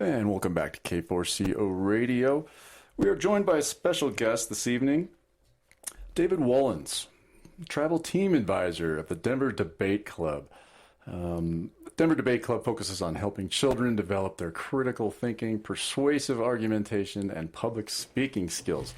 And welcome back to K4CO Radio. We are joined by a special guest this evening, David Lilly-Wollins, Travel Team Advisor at the Denver Debate Club. Denver Debate Club focuses on helping children develop their critical thinking, persuasive argumentation, and public speaking skills.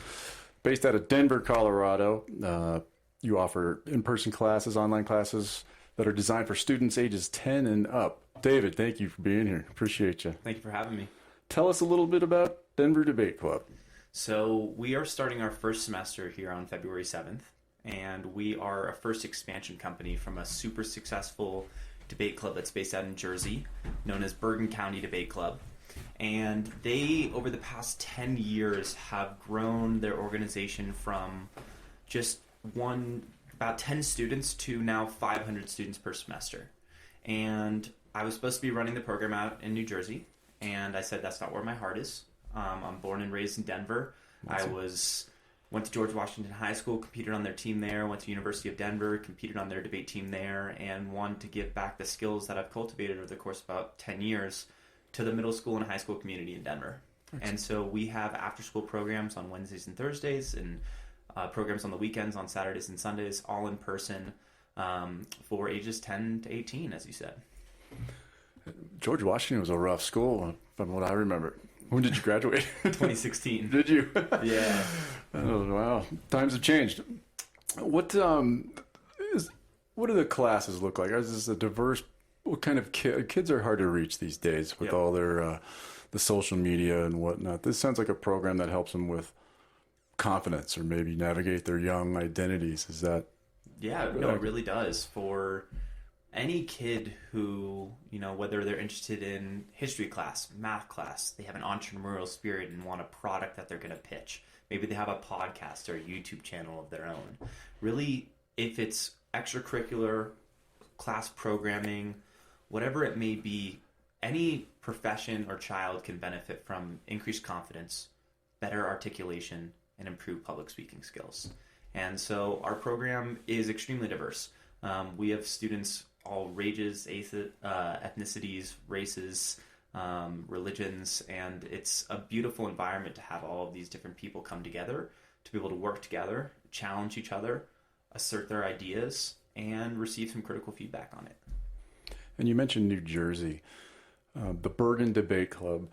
Based out of Denver, Colorado, you offer in-person classes, online classes that are designed for students ages 10 and up. David, thank you for being here. Appreciate you. Thank you for having me. Tell us a little bit about Denver Debate Club. So we are starting our first semester here on February 7th, and we are a first expansion company from a super successful debate club that's based out in Jersey, known as Bergen County Debate Club. And they, over the past 10 years, have grown their organization from just about 10 students to now 500 students per semester. And I was supposed to be running the program out in New Jersey, and I said that's not where my heart is. I'm born and raised in Denver. Awesome. Went to George Washington High School, competed on their team there, went to University of Denver, competed on their debate team there, and wanted to give back the skills that I've cultivated over the course of about 10 years to the middle school and high school community in Denver. Excellent. And so we have after-school programs on Wednesdays and Thursdays, and programs on the weekends, on Saturdays and Sundays, all in person for ages 10 to 18, as you said. George Washington was a rough school, from what I remember. When did you graduate? 2016. Did you? Yeah. Oh, wow. Times have changed. What do the classes look like? Is this a diverse? What kind of kids are hard to reach these days with all their the social media and whatnot? This sounds like a program that helps them with confidence or maybe navigate their young identities. Is that? Yeah, no, it really does. For any kid who, whether they're interested in history class, math class, they have an entrepreneurial spirit and want a product that they're going to pitch. Maybe they have a podcast or a YouTube channel of their own. Really, if it's extracurricular, class programming, whatever it may be, any profession or child can benefit from increased confidence, better articulation, and improved public speaking skills. And so our program is extremely diverse. We have students all rages, ethnicities, races, religions, and it's a beautiful environment to have all of these different people come together, to be able to work together, challenge each other, assert their ideas, and receive some critical feedback on it. And you mentioned New Jersey, the Bergen Debate Club.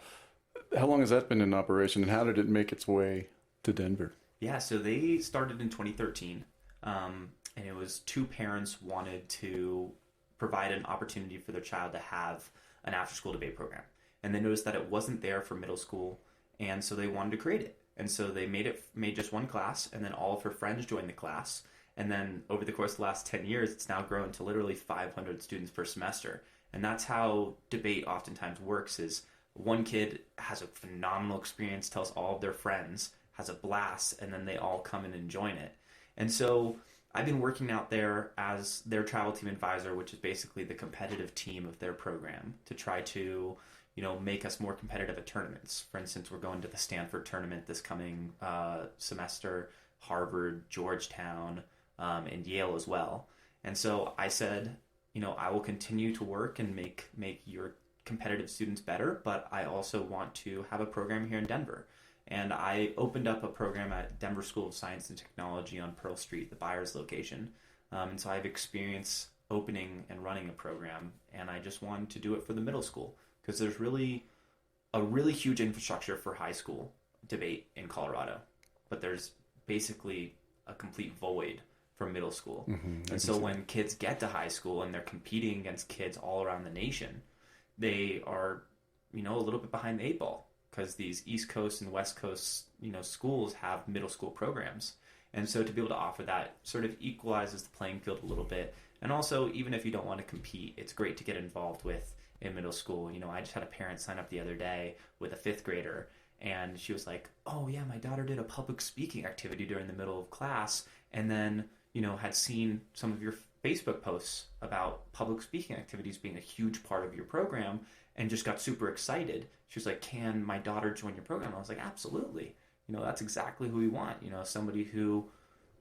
How long has that been in operation, and how did it make its way to Denver? Yeah, so they started in 2013, and it was two parents wanted to provide an opportunity for their child to have an after-school debate program. And they noticed that it wasn't there for middle school, and so they wanted to create it. And so they made just one class, and then all of her friends joined the class. And then over the course of the last 10 years, it's now grown to literally 500 students per semester. And that's how debate oftentimes works, is one kid has a phenomenal experience, tells all of their friends, has a blast, and then they all come in and join it. And so I've been working out there as their travel team advisor, which is basically the competitive team of their program, to try to, make us more competitive at tournaments. For instance, we're going to the Stanford tournament this coming semester, Harvard, Georgetown, and Yale as well. And so I said, I will continue to work and make your competitive students better, but I also want to have a program here in Denver. And I opened up a program at Denver School of Science and Technology on Pearl Street, the Byers location. And so I have experience opening and running a program, and I just wanted to do it for the middle school, because there's a really huge infrastructure for high school debate in Colorado, but there's basically a complete void for middle school. Mm-hmm, and so when kids get to high school and they're competing against kids all around the nation, they are, a little bit behind the eight ball, because these East Coast and West Coast, schools have middle school programs. And so to be able to offer that sort of equalizes the playing field a little bit. And also, even if you don't want to compete, it's great to get involved with in middle school. I just had a parent sign up the other day with a 5th grader, and she was like, oh yeah, my daughter did a public speaking activity during the middle of class, and then, had seen some of your Facebook posts about public speaking activities being a huge part of your program, and just got super excited. She was like, can my daughter join your program? I was like, absolutely. That's exactly who we want. Somebody who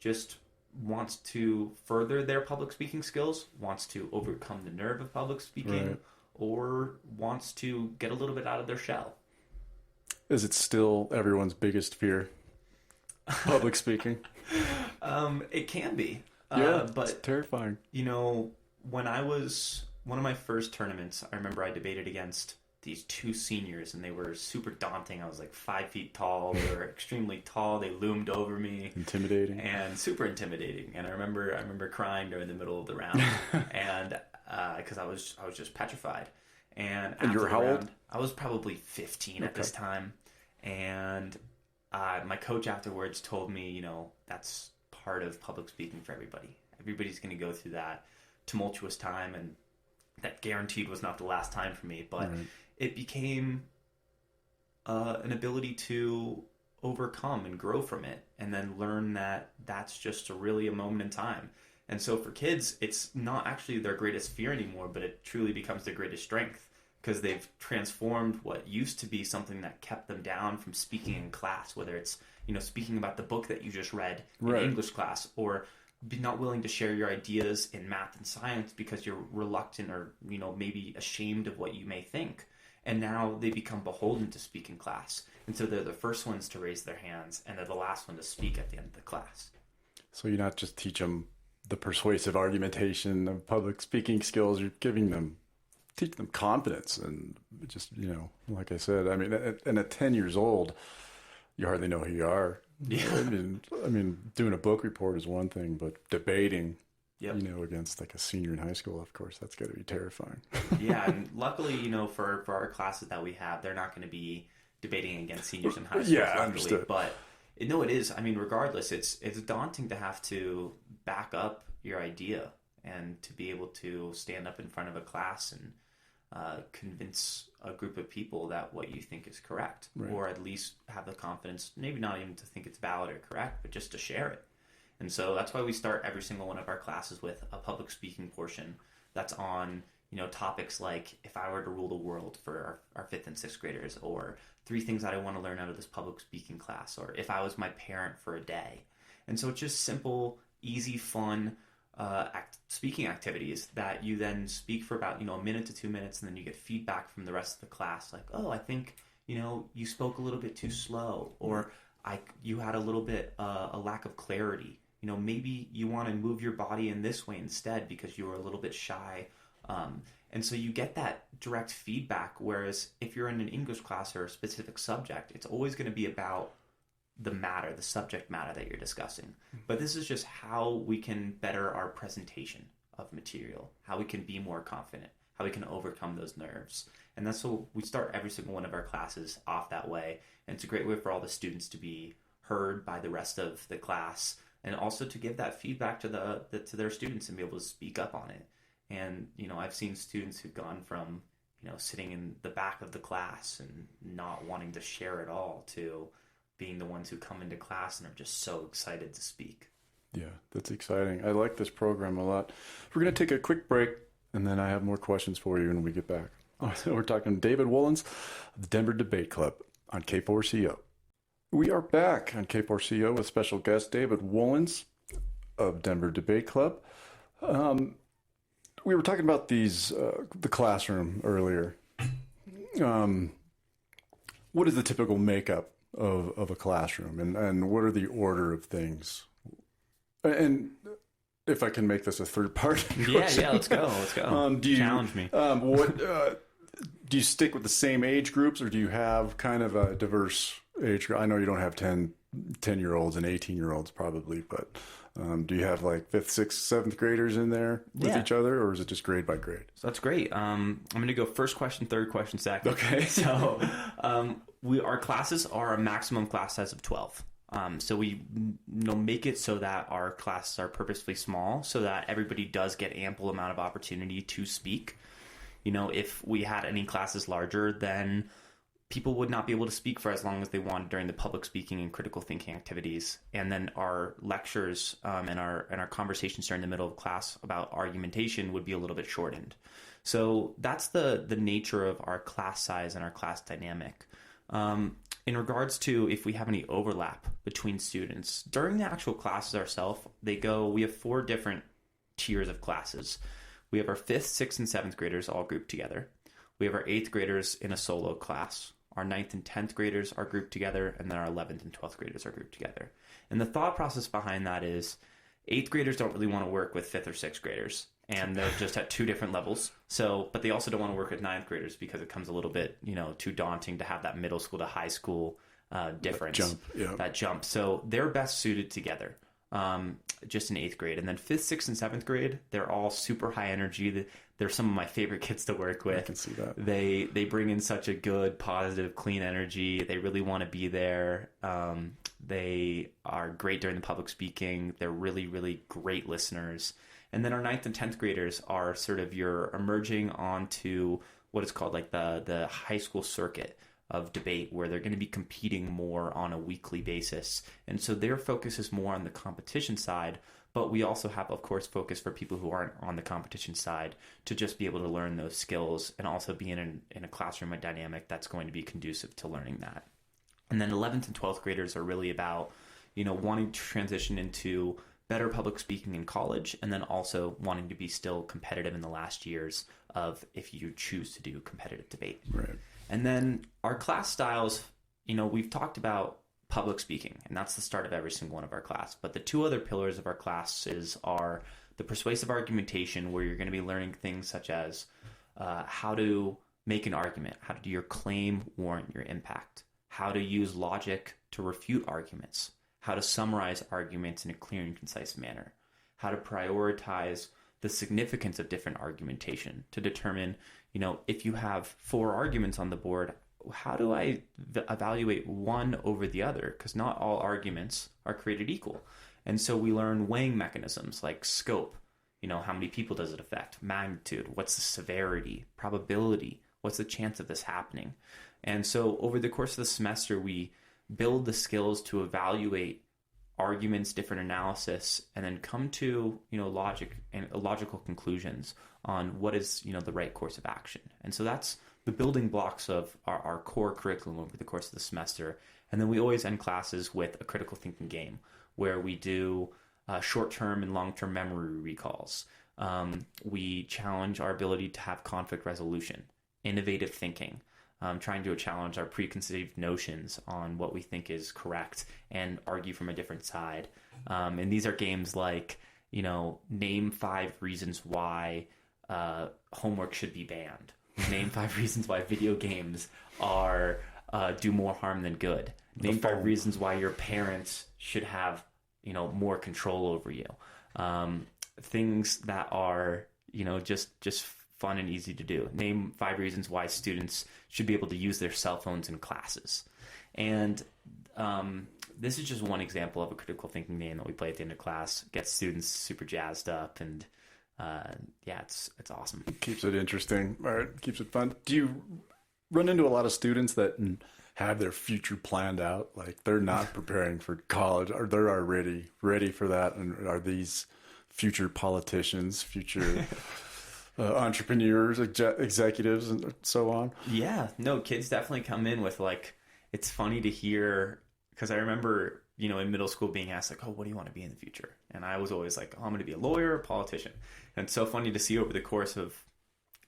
just wants to further their public speaking skills, wants to overcome the nerve of public speaking, right, or wants to get a little bit out of their shell. Is it still everyone's biggest fear? Public speaking? It can be. But it's terrifying. When I was one of my first tournaments, I remember I debated against these two seniors, and they were super daunting. I was like 5 feet tall. They were extremely tall. They loomed over me. Intimidating. And super intimidating. And I remember crying during the middle of the round, and because I was just petrified. And you were how old? I was probably 15 at this time, and my coach afterwards told me, that's part of public speaking for everybody. Everybody's going to go through that tumultuous time, and that guaranteed was not the last time for me, but it became an ability to overcome and grow from it, and then learn that that's just really a moment in time. And so for kids, it's not actually their greatest fear anymore, but it truly becomes their greatest strength, because they've transformed what used to be something that kept them down from speaking in class, whether it's speaking about the book that you just read in English class, or be not willing to share your ideas in math and science because you're reluctant or maybe ashamed of what you may think. And now they become beholden to speak in class, and so they're the first ones to raise their hands, and they're the last one to speak at the end of the class. So you're not just teach them the persuasive argumentation of public speaking skills, you're teach them confidence, and just like I said, I mean, at 10 years old, you hardly know who you are. Yeah. I mean, doing a book report is one thing, but debating, yep. Against like a senior in high school, of course, that's got to be terrifying. Yeah, and luckily, for our classes that we have, they're not going to be debating against seniors in high school. Yeah, understood. But it is. I mean, regardless, it's daunting to have to back up your idea and to be able to stand up in front of a class and convince a group of people that what you think is correct, or at least have the confidence, maybe not even to think it's valid or correct, but just to share it. And so that's why we start every single one of our classes with a public speaking portion that's on, topics like, if I were to rule the world, for our 5th and 6th graders, or 3 things that I want to learn out of this public speaking class, or if I was my parent for a day. And so it's just simple, easy, fun speaking activities that you then speak for about a minute to 2 minutes, and then you get feedback from the rest of the class, like, oh, I think you spoke a little bit too slow, or you had a little bit a lack of clarity. Maybe you want to move your body in this way instead because you were a little bit shy. And so you get that direct feedback, whereas if you're in an English class or a specific subject, it's always going to be about the subject matter that you're discussing. But this is just how we can better our presentation of material, how we can be more confident, how we can overcome those nerves. And that's what we start every single one of our classes off that way. And it's a great way for all the students to be heard by the rest of the class, and also to give that feedback to their students and be able to speak up on it. And, I've seen students who've gone from, sitting in the back of the class and not wanting to share at all, to being the ones who come into class and are just so excited to speak. Yeah, that's exciting. I like this program a lot. We're going to take a quick break, and then I have more questions for you when we get back. So we're talking to David Lilly-Wollins of the Denver Debate Club on K4CO. We are back on K4CO with special guest David Lilly-Wollins of Denver Debate Club. We were talking about the classroom earlier. What is the typical makeup of a classroom, and what are the order of things? And if I can make this a third part question. Yeah, let's go. Challenge me. Do you stick with the same age groups, or do you have kind of a diverse age group? I know you don't have 10-year-olds and 18-year-olds probably, but do you have like 5th, 6th, 7th graders in there with each other, or is it just grade by grade? So that's great. I'm going to go first question, third question, second. Okay. So our classes are a maximum class size of 12. So we make it so that our classes are purposefully small, so that everybody does get ample amount of opportunity to speak. If we had any classes larger, then people would not be able to speak for as long as they wanted during the public speaking and critical thinking activities. And then our lectures and our conversations during the middle of class about argumentation would be a little bit shortened. So that's the nature of our class size and our class dynamic. In regards to if we have any overlap between students, during the actual classes ourselves, we have 4 different tiers of classes. We have our 5th, 6th, and 7th graders all grouped together. we have our 8th graders in a solo class. Our 9th and 10th graders are grouped together, and then our 11th and 12th graders are grouped together. And the thought process behind that is 8th graders don't really want to work with 5th or 6th graders, and they're just at 2 different levels. So, but they also don't want to work with 9th graders because it comes a little bit, too daunting to have that middle school to high school difference. That jump. So they're best suited together. Just in 8th grade. And then 5th, 6th, and 7th grade, they're all super high energy. They're some of my favorite kids to work with. I can see that. They bring in such a good, positive, clean energy. They really want to be there. They are great during the public speaking. They're really, really great listeners. And then our 9th and 10th graders are sort of your emerging onto what is called like the high school circuit of debate, where they're going to be competing more on a weekly basis. And so their focus is more on the competition side, but we also have, of course, focus for people who aren't on the competition side to just be able to learn those skills and also be in a classroom dynamic that's going to be conducive to learning that. And then 11th and 12th graders are really about, wanting to transition into better public speaking in college, and then also wanting to be still competitive in the last years of if you choose to do competitive debate. Right. And then our class styles, we've talked about public speaking, and that's the start of every single one of our class. But the 2 other pillars of our classes are the persuasive argumentation, where you're going to be learning things such as how to make an argument, how to do your claim warrant your impact, how to use logic to refute arguments, how to summarize arguments in a clear and concise manner, how to prioritize the significance of different argumentation to determine, if you have 4 arguments on the board, how do I evaluate one over the other? Because not all arguments are created equal. And so we learn weighing mechanisms like scope, how many people does it affect, magnitude, what's the severity, probability, what's the chance of this happening? And so over the course of the semester, we build the skills to evaluate arguments, different analysis, and then come to, logic and logical conclusions on what is, the right course of action. And so that's the building blocks of our core curriculum over the course of the semester. And then we always end classes with a critical thinking game where we do short-term and long-term memory recalls. We challenge our ability to have conflict resolution, innovative thinking, trying to challenge our preconceived notions on what we think is correct and argue from a different side. And these are games like, name 5 reasons why homework should be banned. Name 5 reasons why video games are do more harm than good. Name 5 reasons why your parents should have, more control over you. Things that are, just fun and easy to do. Name 5 reasons why students should be able to use their cell phones in classes. And this is just one example of a critical thinking game that we play at the end of class. Gets students super jazzed up, and it's awesome. Keeps it interesting. All right, keeps it fun. Do you run into a lot of students that have their future planned out? Like they're not preparing for college, or they're already ready for that? And are these future politicians, future entrepreneurs, executives, and so on? Yeah, no, kids definitely come in with it's funny to hear, because I remember, in middle school being asked oh, what do you want to be in the future? And I was always like, I'm going to be a lawyer, a politician. And it's so funny to see over the course of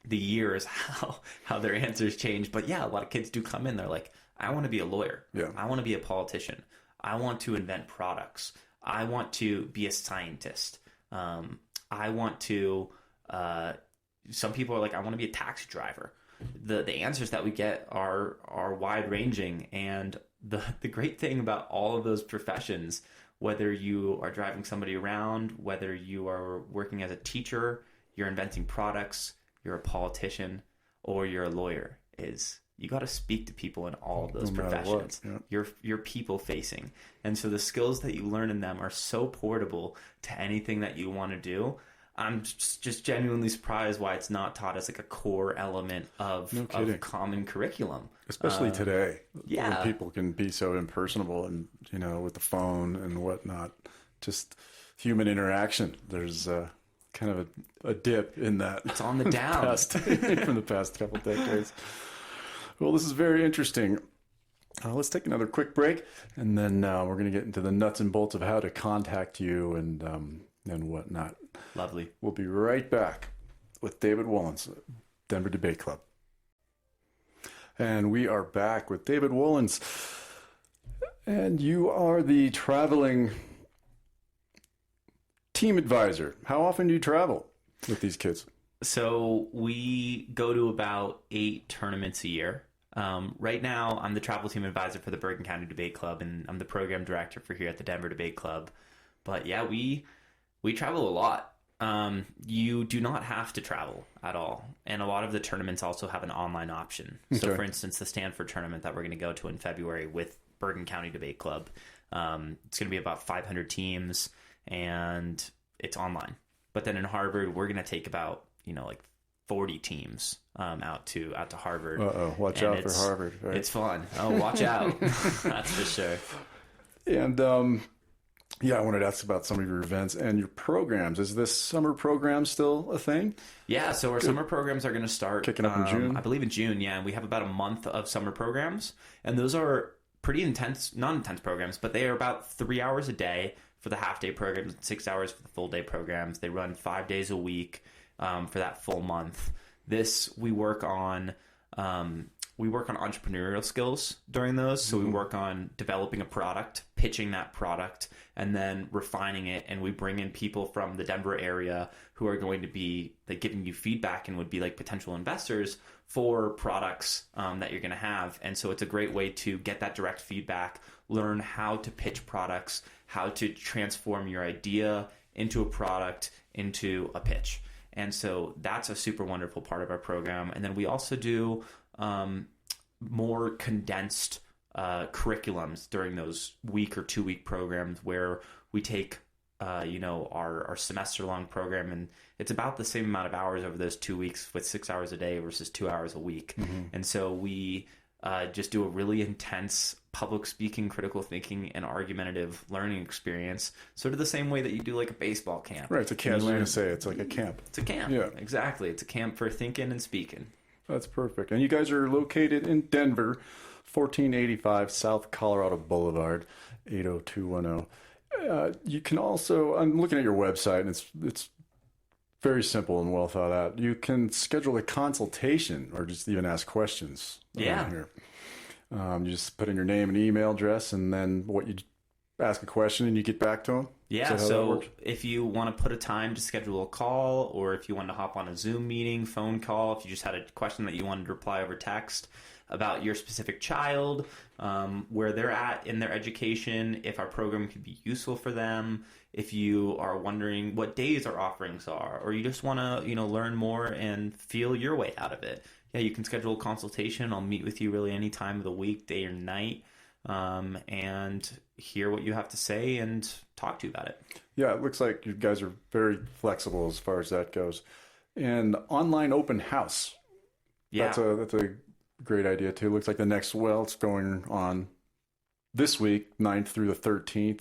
the years how their answers change. But yeah, a lot of kids do come in. They're like, I want to be a lawyer. Yeah. I want to be a politician. I want to invent products. I want to be a scientist. I want to, some people are like, I want to be a taxi driver. The answers that we get are wide ranging. And the great thing about all of those professions, whether you are driving somebody around, whether you are working as a teacher, you're inventing products, you're a politician, or you're a lawyer, is you got to speak to people in all of those professions. Yeah. You're people facing. And so the skills that you learn in them are so portable to anything that you want to do. I'm just genuinely surprised why it's not taught as a core element of common curriculum. Especially today. Yeah. When people can be so impersonable and, with the phone and whatnot, just human interaction. There's kind of a dip in that. It's on the down. From the past couple decades. Well, this is very interesting. Let's take another quick break, and then we're going to get into the nuts and bolts of how to contact you and whatnot. Lovely. We'll be right back with David Lilly-Wollins, Denver Debate Club. And we are back with David Lilly-Wollins. And you are the traveling team advisor. How often do you travel with these kids? So we go to about 8 tournaments a year. Right now, I'm the travel team advisor for the Bergen County Debate Club, and I'm the program director for here at the Denver Debate Club. But yeah, we travel a lot. You do not have to travel at all. And a lot of the tournaments also have an online option. Okay. So for instance, the Stanford tournament that we're going to go to in February with Bergen County Debate Club, it's going to be about 500 teams and it's online. But then in Harvard, we're going to take about, like 40 teams out to Harvard. Watch out for Harvard. Right? It's fun. Oh, watch out. That's for sure. And I wanted to ask about some of your events and your programs. Is this summer program still a thing? Yeah, so our summer programs are going to start kicking up in June. I believe in June. Yeah, and we have about a month of summer programs, and those are pretty intense, non-intense programs, but they are about 3 hours a day for the half-day programs, 6 hours for the full-day programs. They run 5 days a week for that full month. We work on entrepreneurial skills during those. So we work on developing a product, pitching that product, and then refining it. And we bring in people from the Denver area who are going to be giving you feedback and would be like potential investors for products that you're going to have. And so it's a great way to get that direct feedback, learn how to pitch products, how to transform your idea into a product, into a pitch. And so that's a super wonderful part of our program. And then we also do more condensed curriculums during those week or 2 week programs where we take our semester long program, and it's about the same amount of hours over those 2 weeks with 6 hours a day versus 2 hours a week. Mm-hmm. And so we just do a really intense public speaking, critical thinking, and argumentative learning experience, sort of the same way that you do like a baseball camp. Right, it's a camp. I was going to say it's like a camp. It's a camp. Yeah, exactly. It's a camp for thinking and speaking. That's perfect. And you guys are located in Denver, 1485 South Colorado Boulevard, 80210. You can also, I'm looking at your website, and it's very simple and well thought out. You can schedule a consultation or just even ask questions. Yeah. Here. You just put in your name and email address, and then you ask a question and you get back to them. Yeah, so if you want to put a time to schedule a call, or if you want to hop on a Zoom meeting, phone call, if you just had a question that you wanted to reply over text about your specific child, where they're at in their education, if our program could be useful for them, if you are wondering what days our offerings are, or you just want to learn more and feel your way out of it, yeah, you can schedule a consultation. I'll meet with you really any time of the week, day or night, and hear what you have to say and talk to you about it. Yeah, it looks like you guys are very flexible as far as that goes. And online open house. Yeah. That's a great idea too. Looks like it's going on this week, 9th through the 13th.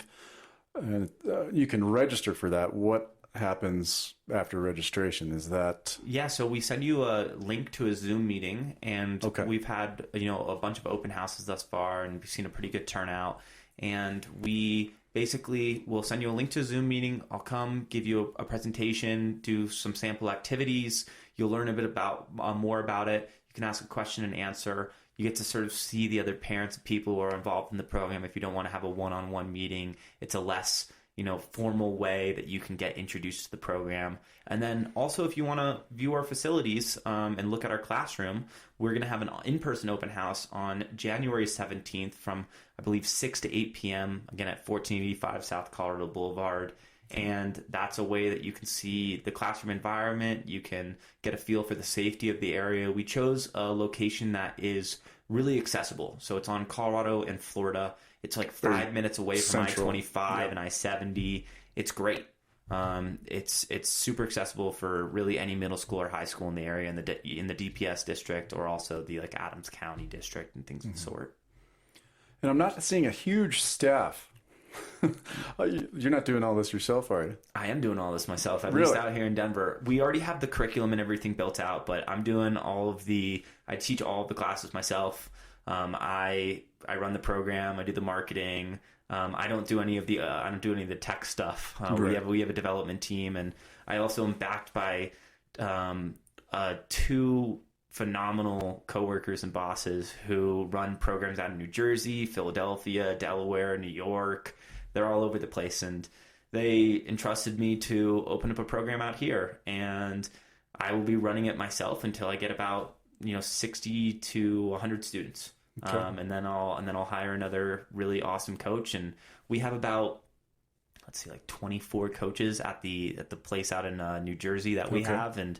And you can register for that. What happens after registration? Is that... Yeah, so we send you a link to a Zoom meeting, and we've had a bunch of open houses thus far, and we've seen a pretty good turnout. And we basically will send you a link to a Zoom meeting. I'll come give you a presentation, do some sample activities. You'll learn a bit about more about it. You can ask a question and answer. You get to sort of see the other parents and people who are involved in the program. If you don't want to have a one-on-one meeting, it's a less formal way that you can get introduced to the program. And then also, if you want to view our facilities and look at our classroom, we're going to have an in-person open house on January 17th from, I believe, 6 to 8 p.m., again at 1485 South Colorado Boulevard. And that's a way that you can see the classroom environment. You can get a feel for the safety of the area. We chose a location that is really accessible. So it's on Colorado and Florida. It's like 5 minutes away from I-25 and I-70. It's great. It's super accessible for really any middle school or high school in the area, in the DPS district, or also the Adams County district and things of the sort. And I'm not seeing a huge staff. You're not doing all this yourself, are you? I am doing all this myself, at least out here in Denver. We already have the curriculum and everything built out, but I'm doing I teach all of the classes myself. I run the program. I do the marketing. I don't do any of the tech stuff. We have a development team, and I also am backed by 2 phenomenal coworkers and bosses who run programs out of New Jersey, Philadelphia, Delaware, New York. They're all over the place, and they entrusted me to open up a program out here, and I will be running it myself until I get about 60 to 100 students. Okay. And then I'll hire another really awesome coach, and we have about, let's see, like 24 coaches at the place out in New Jersey that we have, and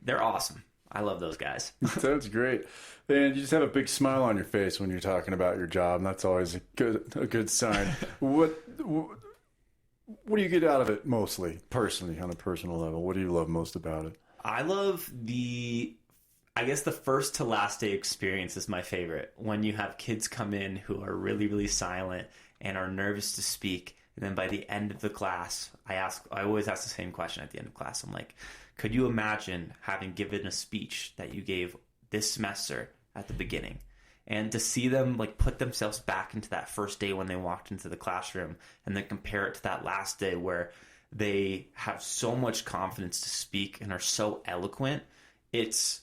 they're awesome. I love those guys. That's great. And you just have a big smile on your face when you're talking about your job, and that's always a good sign. What do you get out of it mostly, personally, on a personal level? What do you love most about it? I love I guess the first to last day experience is my favorite. When you have kids come in who are really, really silent and are nervous to speak, and then by the end of the class, I always ask the same question at the end of class. I'm like, could you imagine having given a speech that you gave this semester at the beginning? And to see them like put themselves back into that first day when they walked into the classroom, and then compare it to that last day where they have so much confidence to speak and are so eloquent, it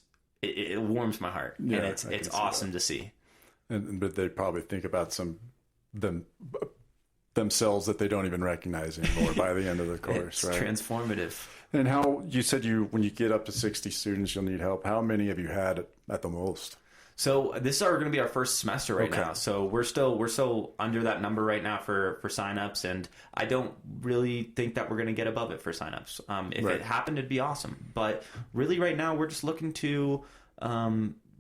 warms my heart. Yeah, and it's awesome to see. But they probably think about themselves that they don't even recognize anymore by the end of the course. It's right? Transformative. And how you said when you get up to 60 students, you'll need help. How many have you had at the most? So this is going to be our first semester right now. So we're still under that number right now for signups, and I don't really think that we're going to get above it for signups. If it happened, it'd be awesome. But really, right now, we're just looking to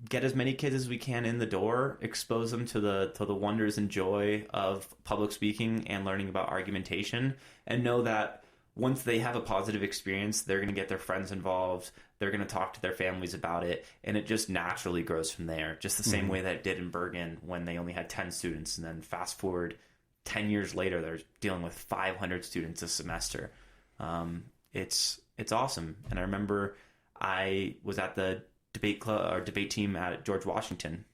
get as many kids as we can in the door, expose them to the wonders and joy of public speaking and learning about argumentation, and know that once they have a positive experience, they're going to get their friends involved. They're going to talk to their families about it, and it just naturally grows from there. Just the same way that it did in Bergen when they only had 10 students, and then fast forward 10 years later, they're dealing with 500 students a semester. It's awesome. And I remember I was at the debate team at George Washington,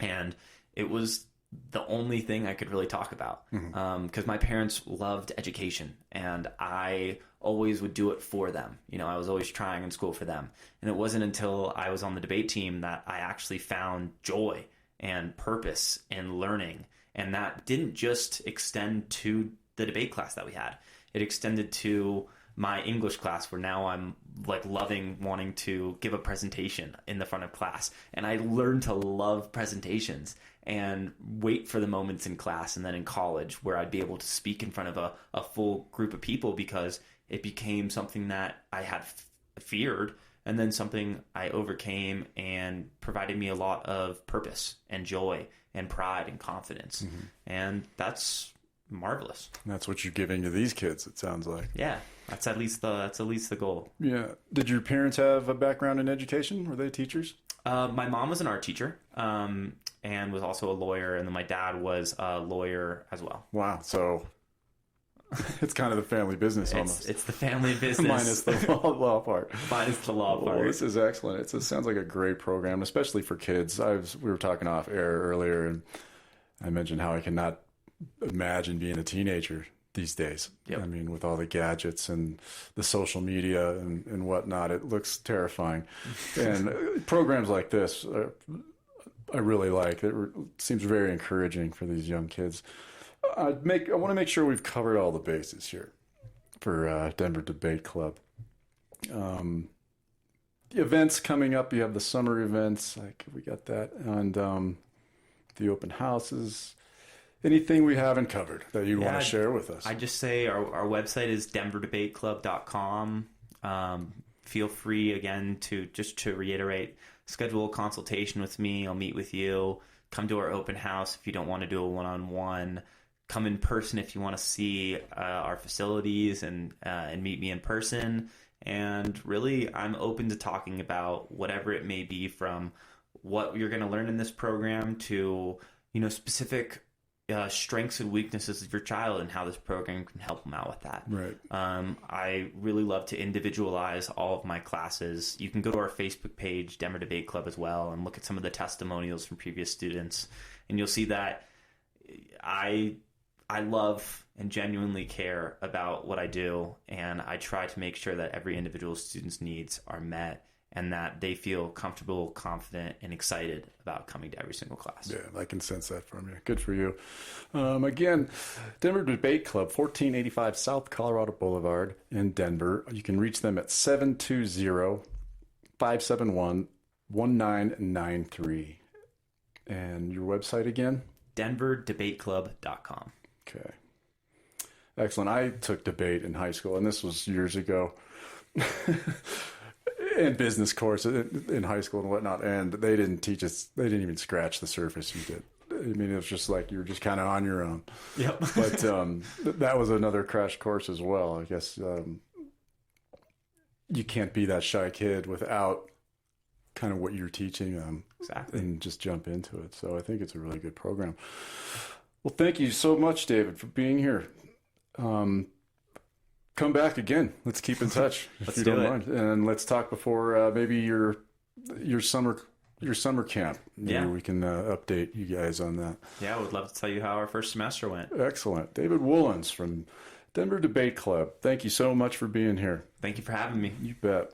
and it was the only thing I could really talk about, because my parents loved education, and I always would do it for them. I was always trying in school for them. And it wasn't until I was on the debate team that I actually found joy and purpose in learning. And that didn't just extend to the debate class that we had. It extended to my English class, where now I'm like wanting to give a presentation in the front of class. And I learned to love presentations and wait for the moments in class, and then in college where I'd be able to speak in front of a full group of people, because it became something that I had feared, and then something I overcame and provided me a lot of purpose and joy and pride and confidence. And that's marvelous. And that's what you're giving to these kids, it sounds like. Yeah, that's at least the goal. Yeah. Did your parents have a background in education? Were they teachers? My mom was an art teacher, and was also a lawyer, and then my dad was a lawyer as well. Wow. So it's kind of the family business almost. It's the family business. Minus the law part. Minus the law part. Well, this is excellent. It sounds like a great program, especially for kids. We were talking off air earlier, and I mentioned how I cannot imagine being a teenager these days. Yep. I mean, with all the gadgets and the social media and whatnot, it looks terrifying. And programs like this, I really like. It seems very encouraging for these young kids. I want to make sure we've covered all the bases here for Denver Debate Club. The events coming up, you have the summer events, we got that, and the open houses. Anything we haven't covered that you want to share with us? I just say our website is denverdebateclub.com. Feel free, again, to reiterate, schedule a consultation with me. I'll meet with you. Come to our open house if you don't want to do a one-on-one. Come in person if you want to see our facilities and meet me in person. And really, I'm open to talking about whatever it may be, from what you're going to learn in this program to specific strengths and weaknesses of your child, and how this program can help them out with that. Right. I really love to individualize all of my classes. You can go to our Facebook page, Denver Debate Club, as well, and look at some of the testimonials from previous students, and you'll see that I love and genuinely care about what I do, and I try to make sure that every individual student's needs are met and that they feel comfortable, confident, and excited about coming to every single class. Yeah, I can sense that from you. Good for you. Again, Denver Debate Club, 1485 South Colorado Boulevard in Denver. You can reach them at 720-571-1993. And your website again? DenverDebateClub.com. Okay. Excellent. I took debate in high school, and this was years ago. And business course in high school and whatnot, and they didn't teach us. They didn't even scratch the surface. You did. I mean, it was just like you were just kind of on your own. Yep. But that was another crash course as well. I guess you can't be that shy kid without kind of what you're teaching them. Exactly. And just jump into it. So I think it's a really good program. Well, thank you so much, David, for being here. Come back again. Let's keep in touch if you don't mind, and let's talk before maybe your summer camp. Maybe we can update you guys on that. Yeah, I would love to tell you how our first semester went. Excellent, David Lilly-Wollins from Denver Debate Club. Thank you so much for being here. Thank you for having me. You bet.